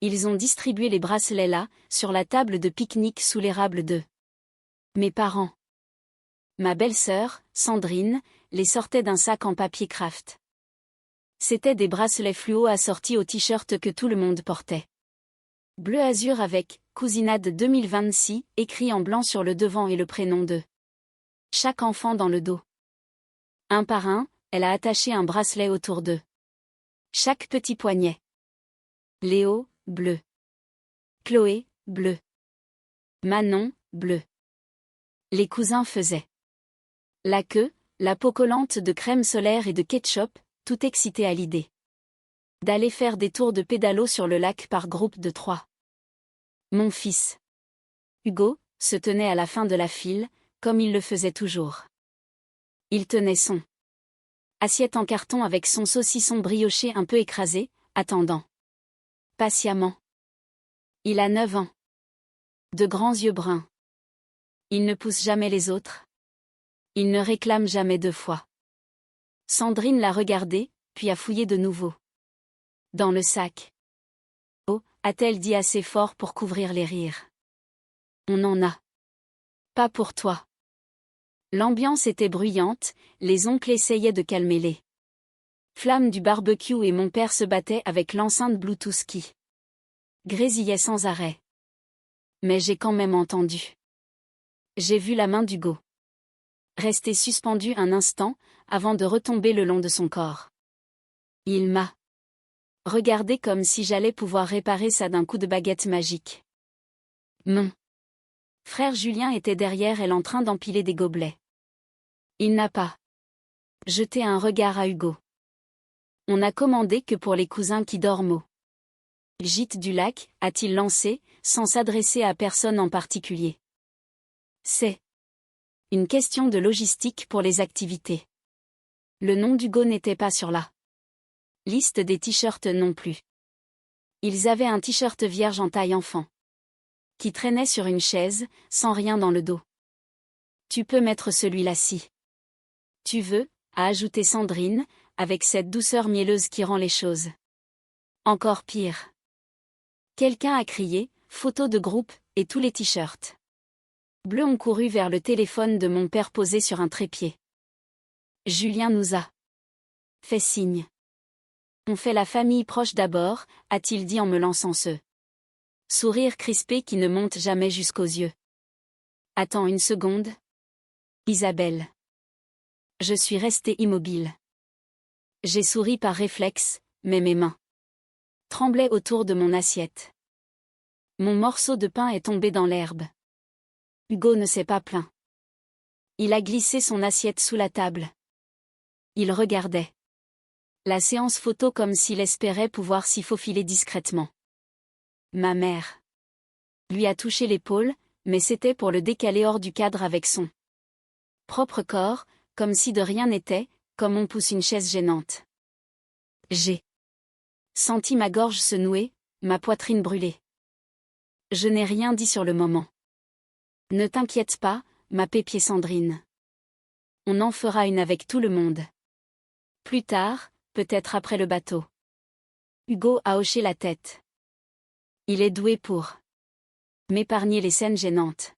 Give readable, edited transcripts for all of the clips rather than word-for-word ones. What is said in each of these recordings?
ils ont distribué les bracelets là, sur la table de pique-nique sous l'érable de mes parents. Ma belle-sœur, Sandrine, les sortait d'un sac en papier craft. C'étaient des bracelets fluo assortis au t-shirt que tout le monde portait. Bleu azur avec « Cousinade 2026 » écrit en blanc sur le devant et le prénom de chaque enfant dans le dos. Un par un, elle a attaché un bracelet autour d'eux. Chaque petit poignet. Léo, bleu. Chloé, bleu. Manon, bleu. Les cousins faisaient la queue, la peau collante de crème solaire et de ketchup, tout excités à l'idée d'aller faire des tours de pédalo sur le lac par groupe de 3. Mon fils Hugo se tenait à la fin de la file, comme il le faisait toujours. Il tenait son assiette en carton avec son saucisson brioché un peu écrasé, attendant patiemment. Il a 9 ans. De grands yeux bruns. Il ne pousse jamais les autres. Il ne réclame jamais 2 fois. Sandrine l'a regardé, puis a fouillé de nouveau dans le sac. Oh, a-t-elle dit assez fort pour couvrir les rires. On n'en a pas pour toi. L'ambiance était bruyante, les oncles essayaient de calmer les flammes du barbecue et mon père se battait avec l'enceinte Bluetooth qui grésillait sans arrêt. Mais j'ai quand même entendu. J'ai vu la main d'Hugo rester suspendue un instant, avant de retomber le long de son corps. Il m'a regardé comme si j'allais pouvoir réparer ça d'un coup de baguette magique. Mon frère Julien était derrière elle en train d'empiler des gobelets. Il n'a pas jeté un regard à Hugo. On n'a commandé que pour les cousins qui dorment au gîte du lac, a-t-il lancé, sans s'adresser à personne en particulier. C'est une question de logistique pour les activités. Le nom d'Hugo n'était pas sur la liste des t-shirts non plus. Ils avaient un t-shirt vierge en taille enfant qui traînait sur une chaise, sans rien dans le dos. Tu peux mettre celui-là si tu veux, a ajouté Sandrine, avec cette douceur mielleuse qui rend les choses encore pire. Quelqu'un a crié, photo de groupe, et tous les t-shirts bleus ont couru vers le téléphone de mon père posé sur un trépied. Julien nous a fait signe. On fait la famille proche d'abord, a-t-il dit en me lançant ce sourire crispé qui ne monte jamais jusqu'aux yeux. Attends une seconde. Isabelle. Je suis restée immobile. J'ai souri par réflexe, mais mes mains tremblaient autour de mon assiette. Mon morceau de pain est tombé dans l'herbe. Hugo ne s'est pas plaint. Il a glissé son assiette sous la table. Il regardait la séance photo comme s'il espérait pouvoir s'y faufiler discrètement. Ma mère lui a touché l'épaule, mais c'était pour le décaler hors du cadre avec son propre corps, comme si de rien n'était, comme on pousse une chaise gênante. J'ai senti ma gorge se nouer, ma poitrine brûler. Je n'ai rien dit sur le moment. Ne t'inquiète pas, ma pépier Sandrine. On en fera une avec tout le monde. Plus tard, peut-être après le bateau. Hugo a hoché la tête. Il est doué pour m'épargner les scènes gênantes.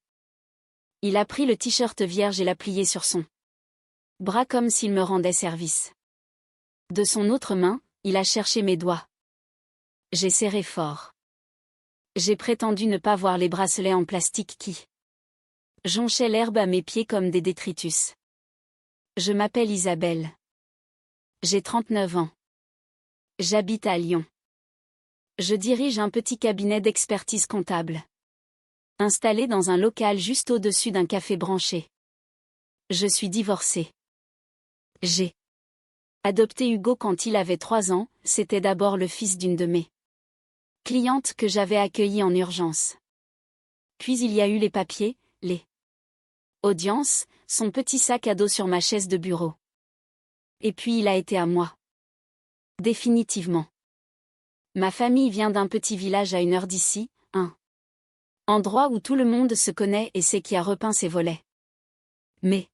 Il a pris le t-shirt vierge et l'a plié sur son bras comme s'il me rendait service. De son autre main, il a cherché mes doigts. J'ai serré fort. J'ai prétendu ne pas voir les bracelets en plastique qui jonchaient l'herbe à mes pieds comme des détritus. Je m'appelle Isabelle. J'ai 39 ans. J'habite à Lyon. Je dirige un petit cabinet d'expertise comptable, installé dans un local juste au-dessus d'un café branché. Je suis divorcée. J'ai adopté Hugo quand il avait 3 ans, c'était d'abord le fils d'une de mes clientes que j'avais accueillie en urgence. Puis il y a eu les papiers, les audiences, son petit sac à dos sur ma chaise de bureau. Et puis il a été à moi. Définitivement. Ma famille vient d'un petit village à 1 heure d'ici, un endroit où tout le monde se connaît et sait qui a repeint ses volets. Mes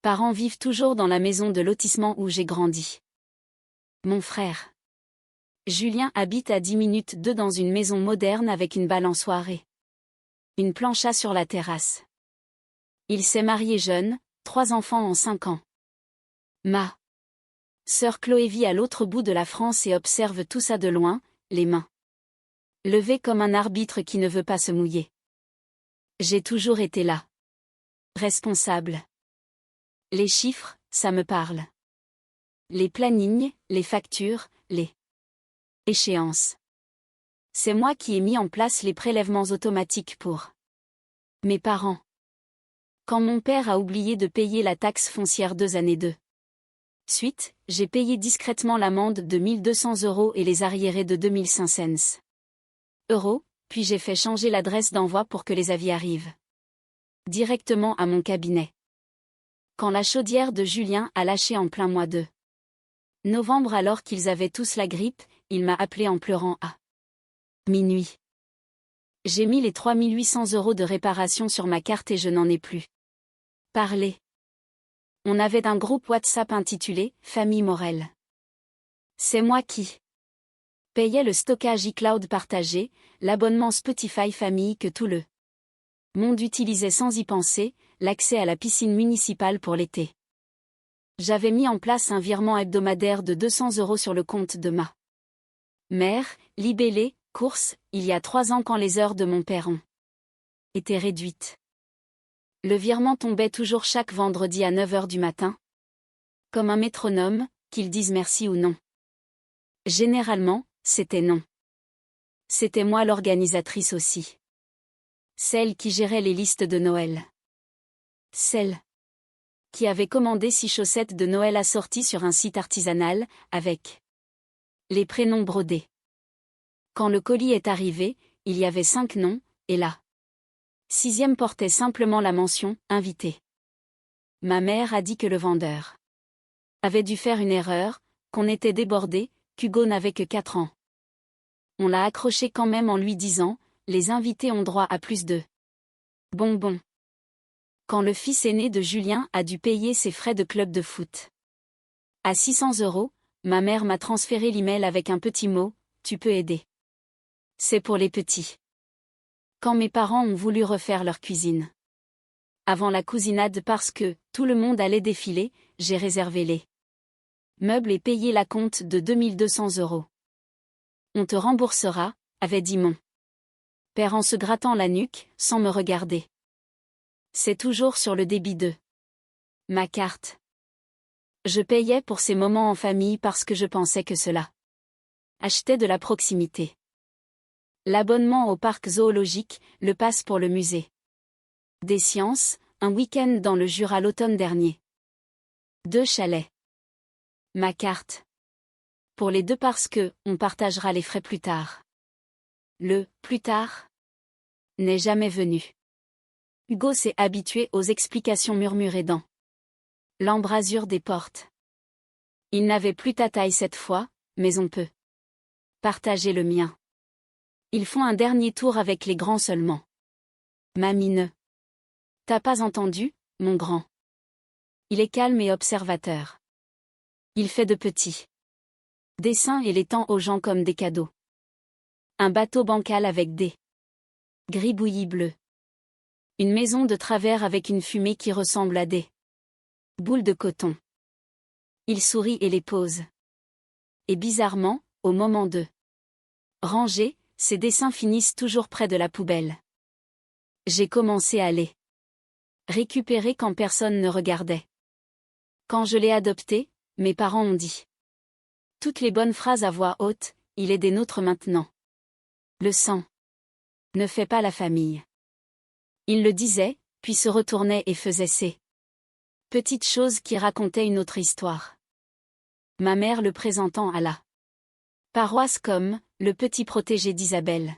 parents vivent toujours dans la maison de lotissement où j'ai grandi. Mon frère Julien habite à 10 minutes d'eux dans une maison moderne avec une balançoire et une plancha sur la terrasse. Il s'est marié jeune, 3 enfants en 5 ans. Ma sœur Chloé vit à l'autre bout de la France et observe tout ça de loin, les mains levées comme un arbitre qui ne veut pas se mouiller. J'ai toujours été là. Responsable. Les chiffres, ça me parle. Les plannings, les factures, les échéances. C'est moi qui ai mis en place les prélèvements automatiques pour mes parents. Quand mon père a oublié de payer la taxe foncière 2 années de suite, j'ai payé discrètement l'amende de 1200 € et les arriérés de 2500 €, puis j'ai fait changer l'adresse d'envoi pour que les avis arrivent directement à mon cabinet. Quand la chaudière de Julien a lâché en plein mois de novembre alors qu'ils avaient tous la grippe, il m'a appelé en pleurant à minuit. J'ai mis les 3800 € de réparation sur ma carte et je n'en ai plus parlé. On avait un groupe WhatsApp intitulé « Famille Morel ». C'est moi qui payais le stockage iCloud partagé, l'abonnement Spotify Famille que tout le monde utilisait sans y penser, l'accès à la piscine municipale pour l'été. J'avais mis en place un virement hebdomadaire de 200 € sur le compte de ma mère, libellé, course, il y a 3 ans quand les heures de mon père ont été réduites. Le virement tombait toujours chaque vendredi à 9 h du matin. Comme un métronome, qu'ils disent merci ou non. Généralement, c'était non. C'était moi l'organisatrice aussi. Celle qui gérait les listes de Noël. Celle qui avait commandé 6 chaussettes de Noël assorties sur un site artisanal, avec les prénoms brodés. Quand le colis est arrivé, il y avait 5 noms, et la 6e portait simplement la mention « Invité ». Ma mère a dit que le vendeur avait dû faire une erreur, qu'on était débordé, qu'Hugo n'avait que 4 ans. On l'a accroché quand même en lui disant « Les invités ont droit à plus de bonbons ». Quand le fils aîné de Julien a dû payer ses frais de club de foot à 600 €, ma mère m'a transféré l'email avec un petit mot « Tu peux aider ». C'est pour les petits. Quand mes parents ont voulu refaire leur cuisine avant la cousinade parce que tout le monde allait défiler, j'ai réservé les meubles et payé la compte de 2200 €. On te remboursera, avait dit mon père en se grattant la nuque, sans me regarder. C'est toujours sur le débit de ma carte. Je payais pour ces moments en famille parce que je pensais que cela achetait de la proximité. L'abonnement au parc zoologique, le pass pour le musée des sciences, un week-end dans le Jura l'automne dernier. 2 chalets. Ma carte. Pour les 2 parce que, on partagera les frais plus tard. Le « plus tard » n'est jamais venu. Hugo s'est habitué aux explications murmurées dans l'embrasure des portes. Il n'avait plus ta taille cette fois, mais on peut partager le mien. Ils font un dernier tour avec les grands seulement. Mamie ne t'as pas entendu, mon grand. Il est calme et observateur. Il fait de petits dessins et les tend aux gens comme des cadeaux. Un bateau bancal avec des gribouillis bleus. Une maison de travers avec une fumée qui ressemble à des boules de coton. Il sourit et les pose. Et bizarrement, au moment de ranger, ses dessins finissent toujours près de la poubelle. J'ai commencé à les récupérer quand personne ne regardait. Quand je l'ai adopté, mes parents ont dit toutes les bonnes phrases à voix haute, il est des nôtres maintenant. Le sang ne fait pas la famille. Il le disait, puis se retournait et faisait ces petites choses qui racontaient une autre histoire. Ma mère le présentant à la paroisse comme le petit protégé d'Isabelle.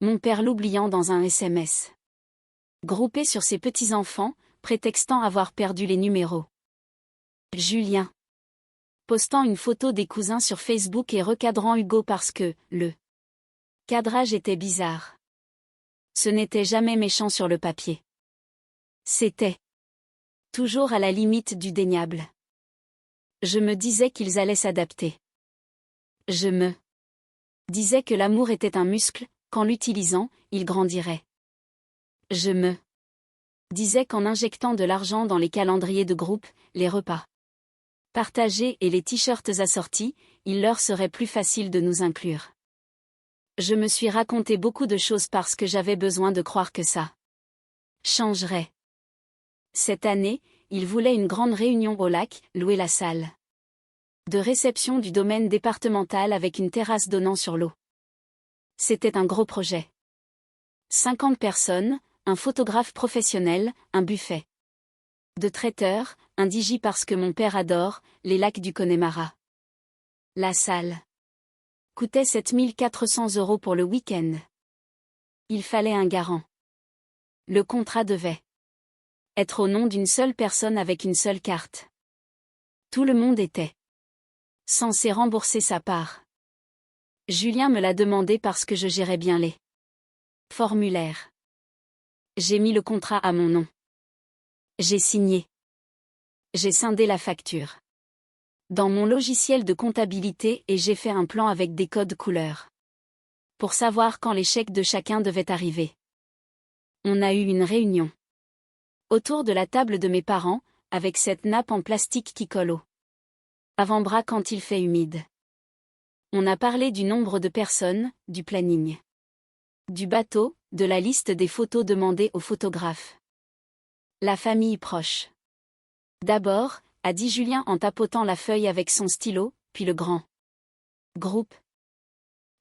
Mon père l'oubliant dans un SMS. Groupé sur ses petits-enfants, prétextant avoir perdu les numéros. Julien. Postant une photo des cousins sur Facebook et recadrant Hugo parce que le cadrage était bizarre. Ce n'était jamais méchant sur le papier. C'était toujours à la limite du déniable. Je me disais qu'ils allaient s'adapter. Je me disais que l'amour était un muscle, qu'en l'utilisant, il grandirait. Je me disais qu'en injectant de l'argent dans les calendriers de groupe, les repas partagés et les t-shirts assortis, il leur serait plus facile de nous inclure. Je me suis raconté beaucoup de choses parce que j'avais besoin de croire que ça changerait. Cette année, il voulait une grande réunion au lac, louer la salle de réception du domaine départemental avec une terrasse donnant sur l'eau. C'était un gros projet. 50 personnes, un photographe professionnel, un buffet de traiteur, un DJ parce que mon père adore les lacs du Connemara. La salle coûtait 7 400 € pour le week-end. Il fallait un garant. Le contrat devait être au nom d'une seule personne avec une seule carte. Tout le monde était censé rembourser sa part. Julien me l'a demandé parce que je gérais bien les formulaires. J'ai mis le contrat à mon nom. J'ai signé. J'ai scindé la facture dans mon logiciel de comptabilité et j'ai fait un plan avec des codes couleurs pour savoir quand les chèques de chacun devaient arriver. On a eu une réunion autour de la table de mes parents, avec cette nappe en plastique qui colle au avant-bras quand il fait humide. On a parlé du nombre de personnes, du planning, du bateau, de la liste des photos demandées aux photographes. La famille proche. D'abord, a dit Julien en tapotant la feuille avec son stylo, puis le grand groupe.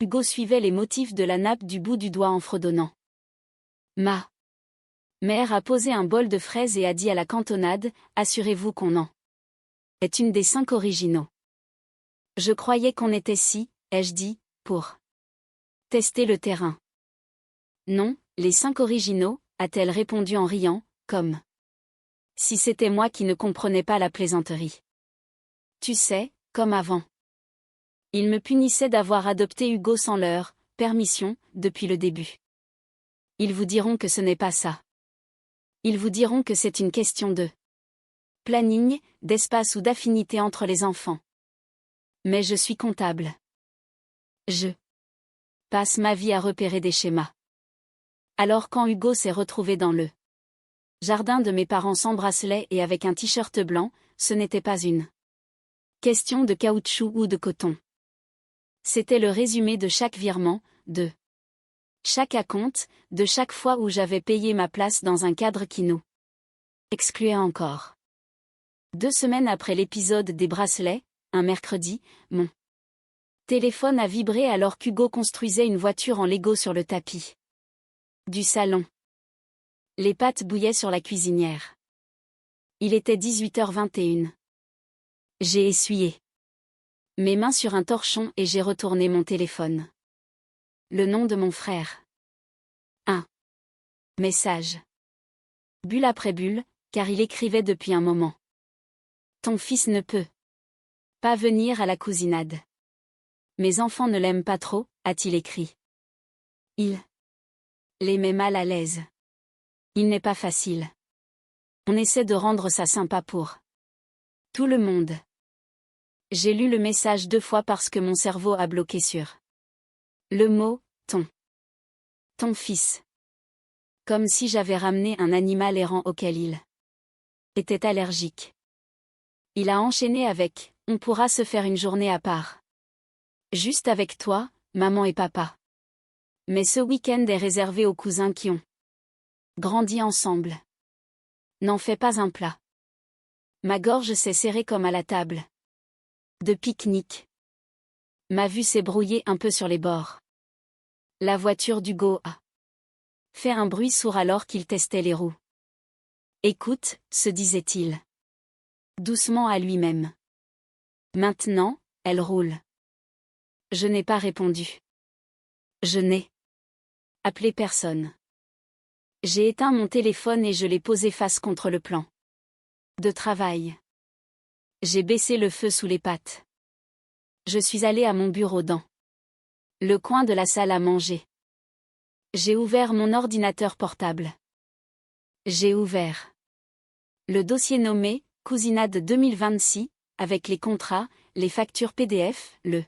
Hugo suivait les motifs de la nappe du bout du doigt en fredonnant. Ma mère a posé un bol de fraises et a dit à la cantonade, assurez-vous qu'on en est une des 5 originaux. Je croyais qu'on était 6, ai-je dit, pour tester le terrain. Non, les 5 originaux, a-t-elle répondu en riant, comme si c'était moi qui ne comprenais pas la plaisanterie. Tu sais, comme avant. Ils me punissaient d'avoir adopté Hugo sans leur permission, depuis le début. Ils vous diront que ce n'est pas ça. Ils vous diront que c'est une question de planning, d'espace ou d'affinité entre les enfants. Mais je suis comptable. Je passe ma vie à repérer des schémas. Alors quand Hugo s'est retrouvé dans le jardin de mes parents sans bracelet et avec un t-shirt blanc, ce n'était pas une question de caoutchouc ou de coton. C'était le résumé de chaque virement, de chaque acompte, de chaque fois où j'avais payé ma place dans un cadre qui nous excluait encore. 2 semaines après l'épisode des bracelets, un mercredi, mon téléphone a vibré alors qu'Hugo construisait une voiture en Lego sur le tapis du salon. Les pâtes bouillaient sur la cuisinière. Il était 18h21. J'ai essuyé mes mains sur un torchon et j'ai retourné mon téléphone. Le nom de mon frère. Un message. Bulle après bulle, car il écrivait depuis un moment. Ton fils ne peut pas venir à la cousinade. Mes enfants ne l'aiment pas trop, a-t-il écrit. Il les met mal à l'aise. Il n'est pas facile. On essaie de rendre ça sympa pour tout le monde. J'ai lu le message 2 fois parce que mon cerveau a bloqué sur le mot « ton ». Ton fils. Comme si j'avais ramené un animal errant auquel il était allergique. Il a enchaîné avec « On pourra se faire une journée à part. Juste avec toi, maman et papa. Mais ce week-end est réservé aux cousins qui ont grandi ensemble. N'en fais pas un plat. Ma gorge s'est serrée comme à la table de pique-nique. Ma vue s'est brouillée un peu sur les bords. La voiture d'Hugo a fait un bruit sourd alors qu'il testait les roues. Écoute, se disait-il doucement à lui-même. Maintenant, elle roule. Je n'ai pas répondu. Je n'ai appelé personne. J'ai éteint mon téléphone et je l'ai posé face contre le plan de travail. J'ai baissé le feu sous les pattes. Je suis allé à mon bureau dans le coin de la salle à manger. J'ai ouvert mon ordinateur portable. J'ai ouvert le dossier nommé « Cousinade 2026 » avec les contrats, les factures PDF, le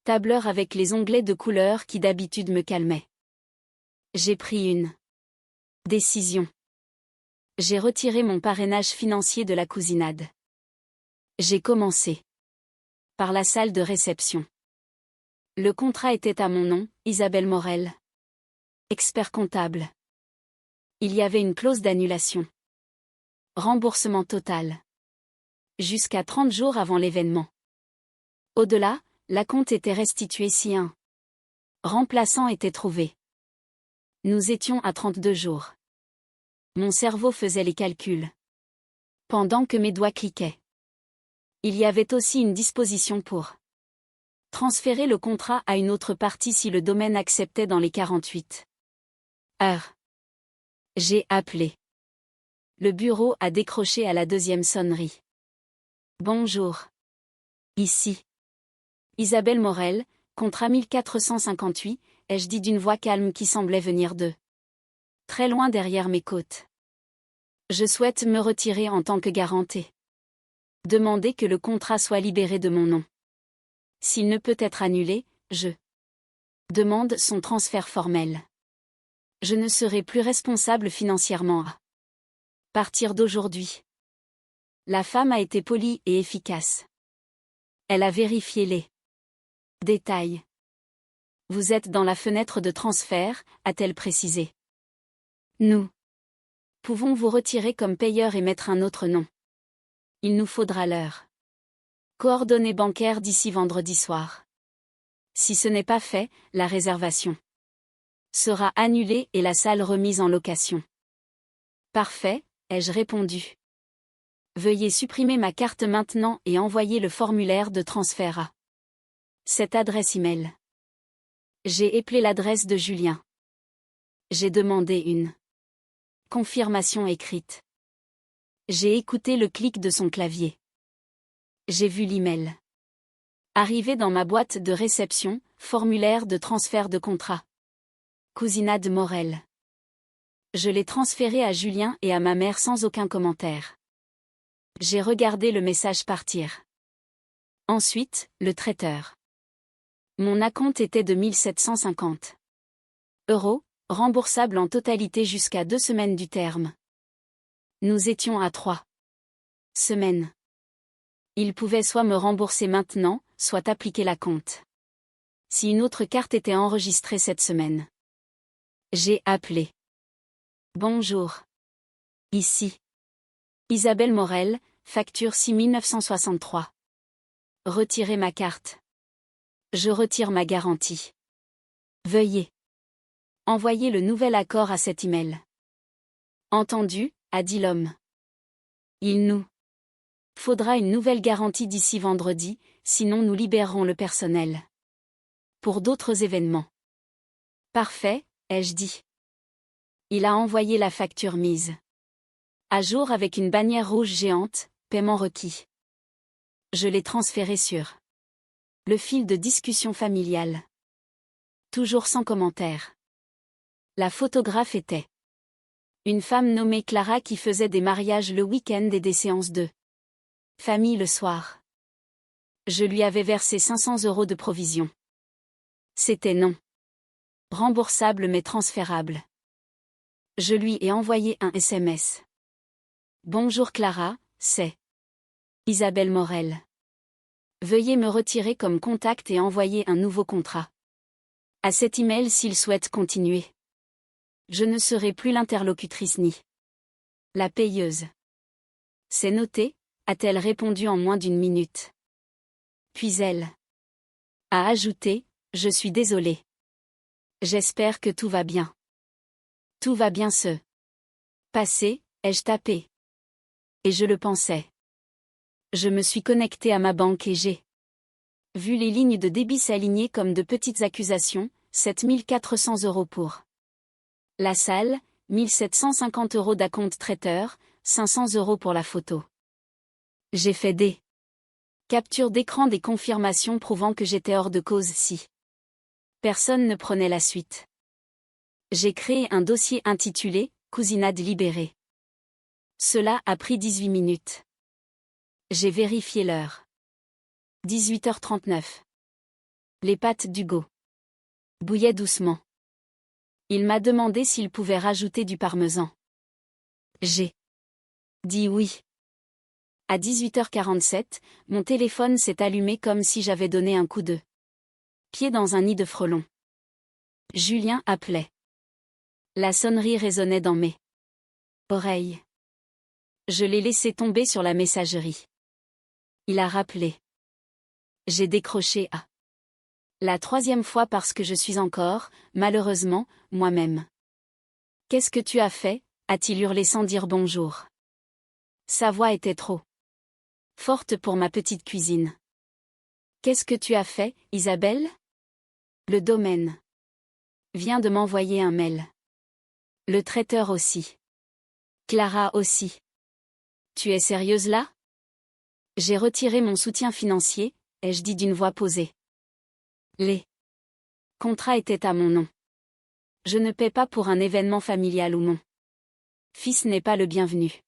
Tableur avec les onglets de couleur qui d'habitude me calmaient. J'ai pris une décision. J'ai retiré mon parrainage financier de la cousinade. J'ai commencé par la salle de réception. Le contrat était à mon nom, Isabelle Morel. Expert comptable. Il y avait une clause d'annulation. Remboursement total. Jusqu'à 30 jours avant l'événement. Au-delà, l'acompte était restitué si un remplaçant était trouvé. Nous étions à 32 jours. Mon cerveau faisait les calculs. Pendant que mes doigts cliquaient. Il y avait aussi une disposition pour transférer le contrat à une autre partie si le domaine acceptait dans les 48 heures. J'ai appelé. Le bureau a décroché à la deuxième sonnerie. Bonjour. Ici. Isabelle Morel, contrat 1458, ai-je dit d'une voix calme qui semblait venir de très loin derrière mes côtes. Je souhaite me retirer en tant que garantie. Demander que le contrat soit libéré de mon nom. S'il ne peut être annulé, je demande son transfert formel. Je ne serai plus responsable financièrement à partir d'aujourd'hui. La femme a été polie et efficace. Elle a vérifié les détails. Vous êtes dans la fenêtre de transfert, a-t-elle précisé. Nous pouvons vous retirer comme payeur et mettre un autre nom. Il nous faudra l'heure. Coordonnées bancaires d'ici vendredi soir. Si ce n'est pas fait, la réservation sera annulée et la salle remise en location. Parfait, ai-je répondu. Veuillez supprimer ma carte maintenant et envoyer le formulaire de transfert à cette adresse email. J'ai éplé l'adresse de Julien. J'ai demandé une confirmation écrite. J'ai écouté le clic de son clavier. J'ai vu l'email arriver dans ma boîte de réception, formulaire de transfert de contrat. Cousinade Morel. Je l'ai transféré à Julien et à ma mère sans aucun commentaire. J'ai regardé le message partir. Ensuite, le traiteur. Mon acompte était de 1750 €, remboursable en totalité jusqu'à 2 semaines du terme. Nous étions à 3 semaines. Il pouvait soit me rembourser maintenant, soit appliquer l'acompte. Si une autre carte était enregistrée cette semaine. J'ai appelé. Bonjour. Ici. Isabelle Morel, facture 6963. Retirez ma carte. Je retire ma garantie. Veuillez envoyer le nouvel accord à cet email. Entendu, a dit l'homme. Il nous faudra une nouvelle garantie d'ici vendredi, sinon nous libérerons le personnel. Pour d'autres événements. Parfait, ai-je dit. Il a envoyé la facture mise à jour avec une bannière rouge géante, paiement requis. Je l'ai transféré sur le fil de discussion familiale. Toujours sans commentaire. La photographe était une femme nommée Clara qui faisait des mariages le week-end et des séances de famille le soir. Je lui avais versé 500 € de provision. C'était non remboursable mais transférable. Je lui ai envoyé un SMS. Bonjour Clara, c'est Isabelle Morel. Veuillez me retirer comme contact et envoyer un nouveau contrat à cet email s'il souhaite continuer. Je ne serai plus l'interlocutrice ni la payeuse. C'est noté, a-t-elle répondu en moins d'une minute. Puis elle a ajouté, je suis désolée. J'espère que tout va bien. Tout va bien se passer, ai-je tapé. Et je le pensais. Je me suis connecté à ma banque et j'ai vu les lignes de débit s'aligner comme de petites accusations, 7400 € pour la salle, 1750 € d'acompte traiteur, 500 € pour la photo. J'ai fait des captures d'écran des confirmations prouvant que j'étais hors de cause si personne ne prenait la suite. J'ai créé un dossier intitulé « Cousinade libérée ». Cela a pris 18 minutes. J'ai vérifié l'heure. 18h39. Les pâtes d'Hugo bouillaient doucement. Il m'a demandé s'il pouvait rajouter du parmesan. J'ai dit oui. À 18h47, mon téléphone s'est allumé comme si j'avais donné un coup de pied dans un nid de frelons. Julien appelait. La sonnerie résonnait dans mes oreilles. Je l'ai laissé tomber sur la messagerie. Il a rappelé. J'ai décroché à la troisième fois parce que je suis encore, malheureusement, moi-même. Qu'est-ce que tu as fait? A-t-il hurlé sans dire bonjour. Sa voix était trop forte pour ma petite cuisine. Qu'est-ce que tu as fait, Isabelle? Le domaine vient de m'envoyer un mail. Le traiteur aussi. Clara aussi. Tu es sérieuse là? J'ai retiré mon soutien financier, ai-je dit d'une voix posée. Les contrats étaient à mon nom. Je ne paie pas pour un événement familial où mon fils n'est pas le bienvenu.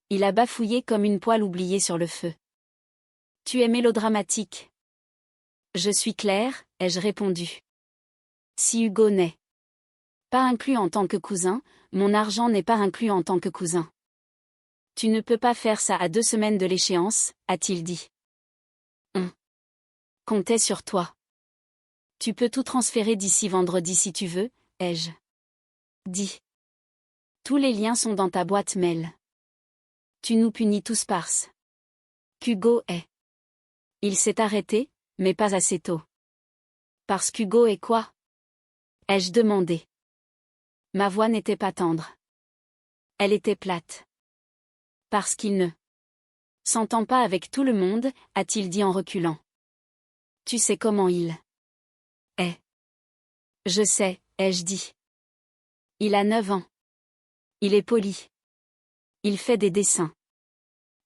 Il a bafouillé comme une poêle oubliée sur le feu. Tu es mélodramatique. Je suis claire, ai-je répondu. Si Hugo n'est pas inclus en tant que cousin, mon argent n'est pas inclus en tant que cousin. Tu ne peux pas faire ça à 2 semaines de l'échéance, a-t-il dit. On comptait sur toi. Tu peux tout transférer d'ici vendredi si tu veux, ai-je dit. Tous les liens sont dans ta boîte mail. Tu nous punis tous parce qu'Hugo est. Il s'est arrêté, mais pas assez tôt. Parce qu'Hugo est quoi? Ai-je demandé. Ma voix n'était pas tendre. Elle était plate. Parce qu'il ne s'entend pas avec tout le monde, a-t-il dit en reculant. Tu sais comment il est. Je sais, ai-je dit. Il a 9 ans. Il est poli. Il fait des dessins.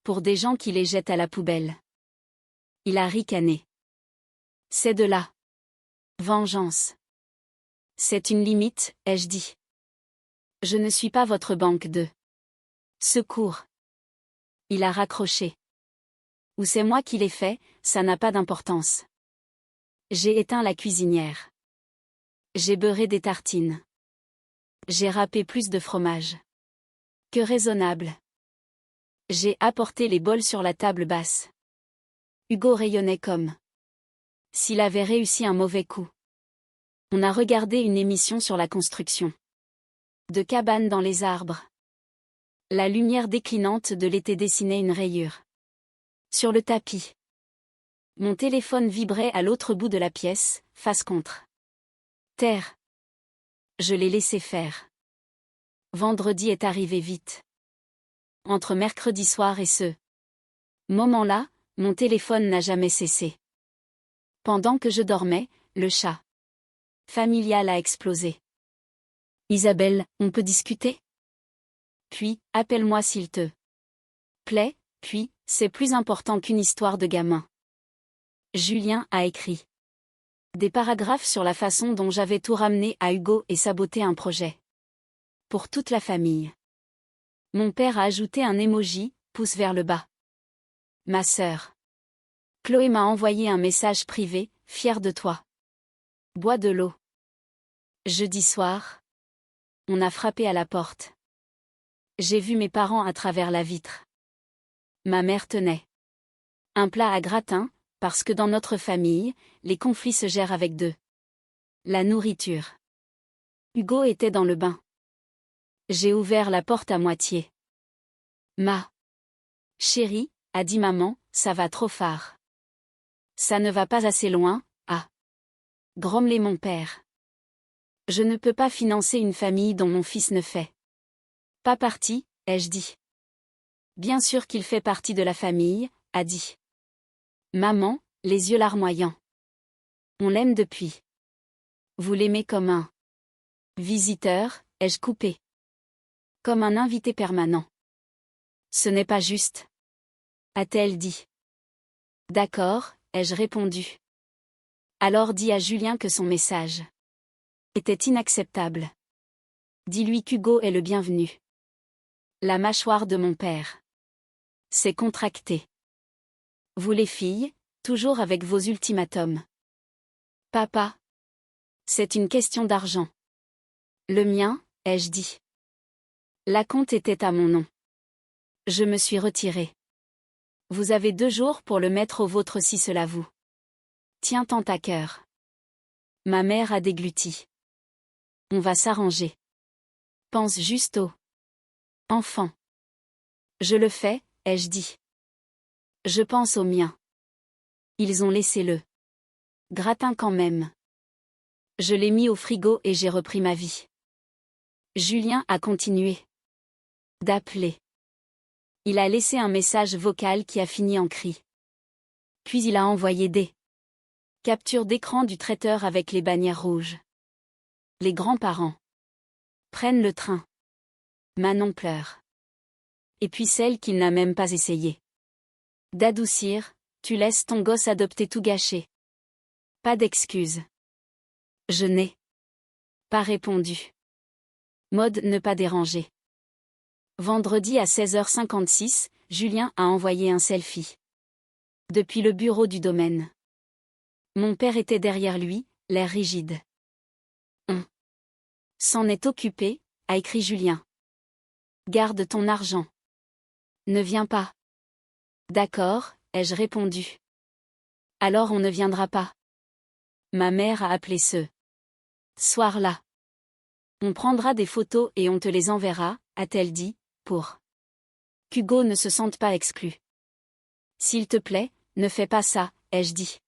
Pour des gens qui les jettent à la poubelle. Il a ricané. C'est de la vengeance. C'est une limite, ai-je dit. Je ne suis pas votre banque de secours. Il a raccroché. Ou c'est moi qui l'ai fait, ça n'a pas d'importance. J'ai éteint la cuisinière. J'ai beurré des tartines. J'ai râpé plus de fromage que raisonnable. J'ai apporté les bols sur la table basse. Hugo rayonnait comme s'il avait réussi un mauvais coup. On a regardé une émission sur la construction de cabanes dans les arbres. La lumière déclinante de l'été dessinait une rayure sur le tapis. Mon téléphone vibrait à l'autre bout de la pièce, face contre terre. Je l'ai laissé faire. Vendredi est arrivé vite. Entre mercredi soir et ce moment-là, mon téléphone n'a jamais cessé. Pendant que je dormais, le chat familial a explosé. Isabelle, on peut discuter? Puis, appelle-moi s'il te plaît, puis, c'est plus important qu'une histoire de gamin. Julien a écrit des paragraphes sur la façon dont j'avais tout ramené à Hugo et saboté un projet. Pour toute la famille. Mon père a ajouté un emoji, pouce vers le bas. Ma sœur Chloé m'a envoyé un message privé, fière de toi. Bois de l'eau. Jeudi soir. On a frappé à la porte. J'ai vu mes parents à travers la vitre. Ma mère tenait un plat à gratin, parce que dans notre famille, les conflits se gèrent avec la nourriture. Hugo était dans le bain. J'ai ouvert la porte à moitié. Ma chérie, a dit maman, ça va trop fort. Ça ne va pas assez loin, a grommelé mon père. Je ne peux pas financer une famille dont mon fils ne fait pas partie, ai-je dit. Bien sûr qu'il fait partie de la famille, a dit maman, les yeux larmoyants. On l'aime depuis. Vous l'aimez comme un visiteur, ai-je coupé. Comme un invité permanent. Ce n'est pas juste. A-t-elle dit. D'accord, ai-je répondu. Alors dis à Julien que son message était inacceptable. Dis-lui qu'Hugo est le bienvenu. La mâchoire de mon père s'est contractée. Vous les filles, toujours avec vos ultimatums. Papa. C'est une question d'argent. Le mien, ai-je dit. L'acompte était à mon nom. Je me suis retiré. Vous avez 2 jours pour le mettre au vôtre si cela vous tient tant à cœur. Ma mère a dégluti. On va s'arranger. Pense juste aux enfants. Je le fais, ai-je dit. Je pense aux miens. Ils ont laissé le gratin quand même. Je l'ai mis au frigo et j'ai repris ma vie. Julien a continué d'appeler. Il a laissé un message vocal qui a fini en cri. Puis il a envoyé des captures d'écran du traiteur avec les bannières rouges. Les grands-parents prennent le train. Manon pleure. Et puis celle qu'il n'a même pas essayé d'adoucir, tu laisses ton gosse adopter tout gâché. Pas d'excuses. Je n'ai pas répondu. Mode ne pas déranger. Vendredi à 16h56, Julien a envoyé un selfie. Depuis le bureau du domaine. Mon père était derrière lui, l'air rigide. On s'en est occupé, a écrit Julien. Garde ton argent. Ne viens pas. D'accord, ai-je répondu. Alors on ne viendra pas. Ma mère a appelé ce soir-là. On prendra des photos et on te les enverra, a-t-elle dit, pour qu'Hugo ne se sente pas exclu. S'il te plaît, ne fais pas ça, ai-je dit.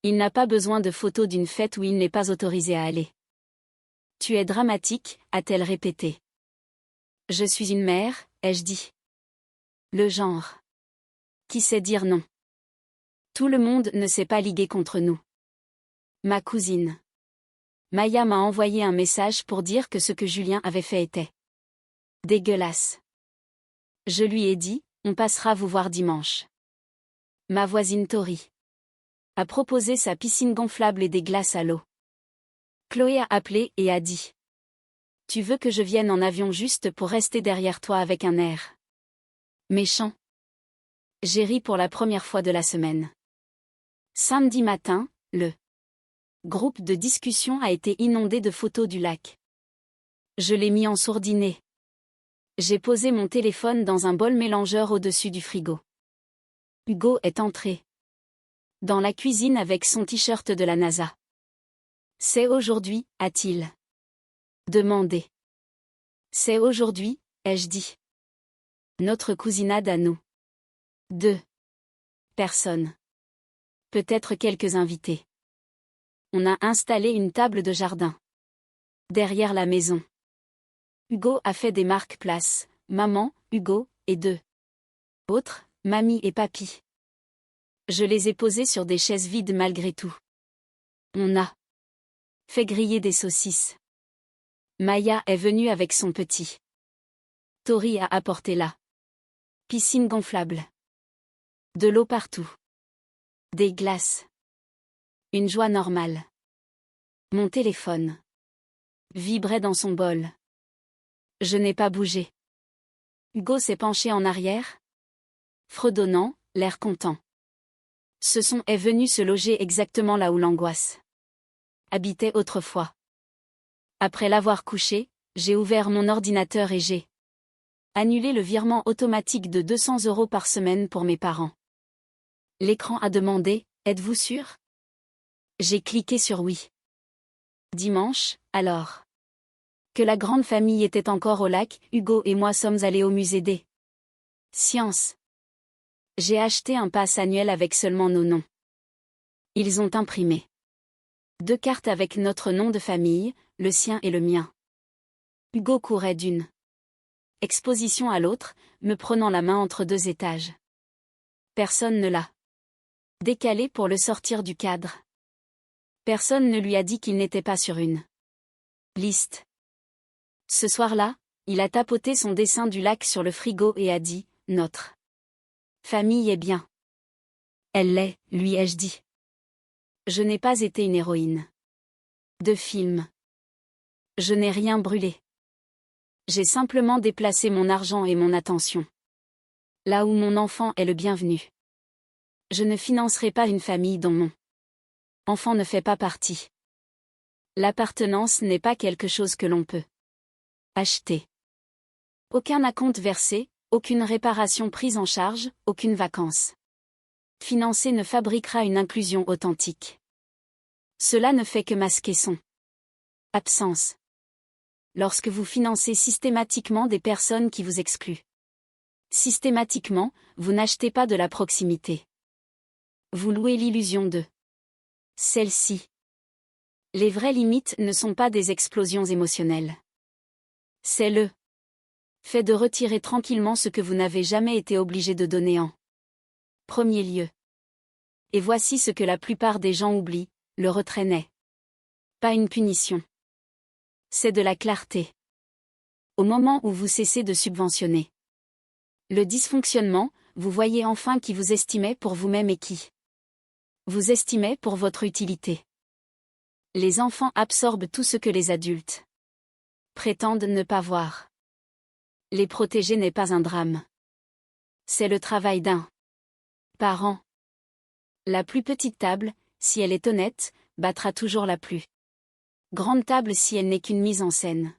Il n'a pas besoin de photos d'une fête où il n'est pas autorisé à aller. Tu es dramatique, a-t-elle répété. Je suis une mère, ai-je dit. Le genre. Qui sait dire non. Tout le monde ne s'est pas ligué contre nous. Ma cousine Maya m'a envoyé un message pour dire que ce que Julien avait fait était dégueulasse. Je lui ai dit, on passera vous voir dimanche. Ma voisine Tori a proposé sa piscine gonflable et des glaces à l'eau. Chloé a appelé et a dit. Tu veux que je vienne en avion juste pour rester derrière toi avec un air méchant. J'ai ri pour la première fois de la semaine. Samedi matin, le groupe de discussion a été inondé de photos du lac. Je l'ai mis en sourdiner. J'ai posé mon téléphone dans un bol mélangeur au-dessus du frigo. Hugo est entré dans la cuisine avec son t-shirt de la NASA. C'est aujourd'hui, a-t-il demandé. C'est aujourd'hui, ai-je dit. Notre cousinade à nous. 2 personnes. Peut-être quelques invités. On a installé une table de jardin derrière la maison. Hugo a fait des marque-places, maman, Hugo, et 2 autres, mamie et papy. Je les ai posés sur des chaises vides malgré tout. On a fait griller des saucisses. Maya est venue avec son petit. Tori a apporté la piscine gonflable. De l'eau partout. Des glaces. Une joie normale. Mon téléphone vibrait dans son bol. Je n'ai pas bougé. Hugo s'est penché en arrière, fredonnant, l'air content. Ce son est venu se loger exactement là où l'angoisse habitait autrefois. Après l'avoir couché, j'ai ouvert mon ordinateur et j'ai annulé le virement automatique de 200 € par semaine pour mes parents. L'écran a demandé, êtes-vous sûr? J'ai cliqué sur oui. Dimanche, alors que la grande famille était encore au lac, Hugo et moi sommes allés au musée des sciences. J'ai acheté un pass annuel avec seulement nos noms. Ils ont imprimé 2 cartes avec notre nom de famille, le sien et le mien. Hugo courait d'une exposition à l'autre, me prenant la main entre 2 étages. Personne ne l'a décalé pour le sortir du cadre. Personne ne lui a dit qu'il n'était pas sur une liste. Ce soir-là, il a tapoté son dessin du lac sur le frigo et a dit, notre famille est bien. Elle l'est, lui ai-je dit. Je n'ai pas été une héroïne de film. Je n'ai rien brûlé. J'ai simplement déplacé mon argent et mon attention là où mon enfant est le bienvenu. Je ne financerai pas une famille dont mon Enfant ne fait pas partie. L'appartenance n'est pas quelque chose que l'on peut acheter. Aucun acompte versé, aucune réparation prise en charge, aucune vacance financée ne fabriquera une inclusion authentique. Cela ne fait que masquer son absence. Lorsque vous financez systématiquement des personnes qui vous excluent. Systématiquement, vous n'achetez pas de la proximité. Vous louez l'illusion de celle-ci. Les vraies limites ne sont pas des explosions émotionnelles. C'est le fait de retirer tranquillement ce que vous n'avez jamais été obligé de donner en premier lieu. Et voici ce que la plupart des gens oublient, le retrait n'est pas une punition. C'est de la clarté. Au moment où vous cessez de subventionner le dysfonctionnement, vous voyez enfin qui vous estimait pour vous-même et qui vous estimait pour votre utilité. Les enfants absorbent tout ce que les adultes prétendent ne pas voir. Les protéger n'est pas un drame. C'est le travail d'un parent. La plus petite table, si elle est honnête, battra toujours la plus grande table si elle n'est qu'une mise en scène.